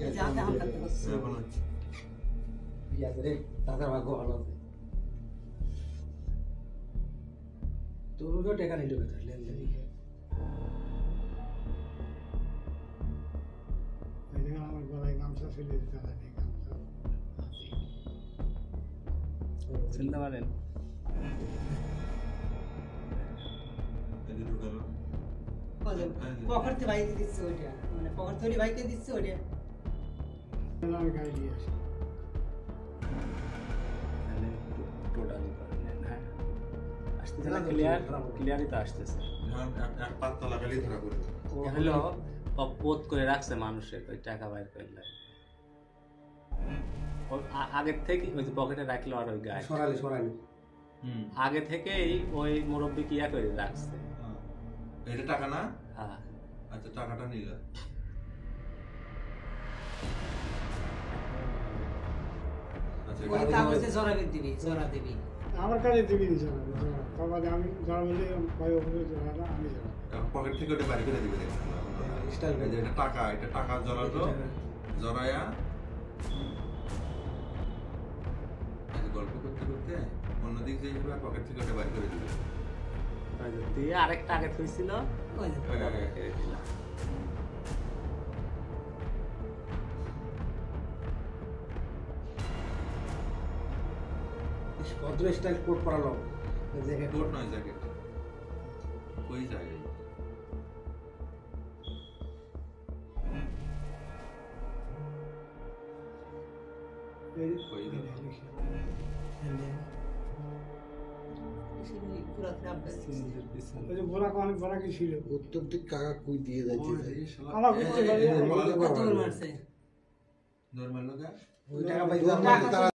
যাতে হাত কাটতে বসছে এখন হচ্ছে বিয়াজ রে দাদার ভাগ্য ভালো আছে তোরও টাকা নিতে কথা লেনদেন আমার গলায় গামছা ফেলে দিতে হয় গামছা চিনতে পারেন এই যে ঢুকালো পকেট থেকে বাইকে দিচ্ছে ওইটা মানে পকেট থেকে বাইকে দিচ্ছে ওইটা আমি গাড়ি নিয়ে আসি টোটালি করেন হ্যাঁ আসতেছে না ক্লিয়ারই তো আসতেছে এখন এক পাত্তা লাগালেই ধরা পড়বে ও হলো পোত করে রাখছে মানুষের ওই টাকা বাইর করলে আগের থেকে ওই যে পকেটে রাখলো আর ওই গায়ে সরালি আগে থেকেই ওই মুরব্বী কিয়া করে রাখছে এটা টাকা না হ্যাঁ আচ্ছা টাকাটা নিল আচ্ছা ওই কাগজে জরা দিবি জরা দিবি আমার কাছে দিবি বাবা আমি যারা বলে ভাই ওখানে জড়াটা আমি জড়া পকেট থেকে ওটা বাড়ি করে দিবে দেখুন স্টাইল এই যে এটা টাকা জড়ালো জড়ায়া গল্প করতে করতে অন্যদিক যে পকেট থেকে ওটা বাড়ি করে দিবে দিয়ে আরেকটা আগে থইছিল ওই যে ভদ্র স্টাইল কোট পরালো জ্যাকেট কোট নয় জ্যাকেট ওই জায়গায় ওই পুরো খারাপ ওই যে বোরা কোন কি ছিল উত্তর দিক কাকা কুই দিয়ে যাচ্ছে আমার বুঝতে পারি কত মারছে নরমাল লোক ওই টাকা পাইছে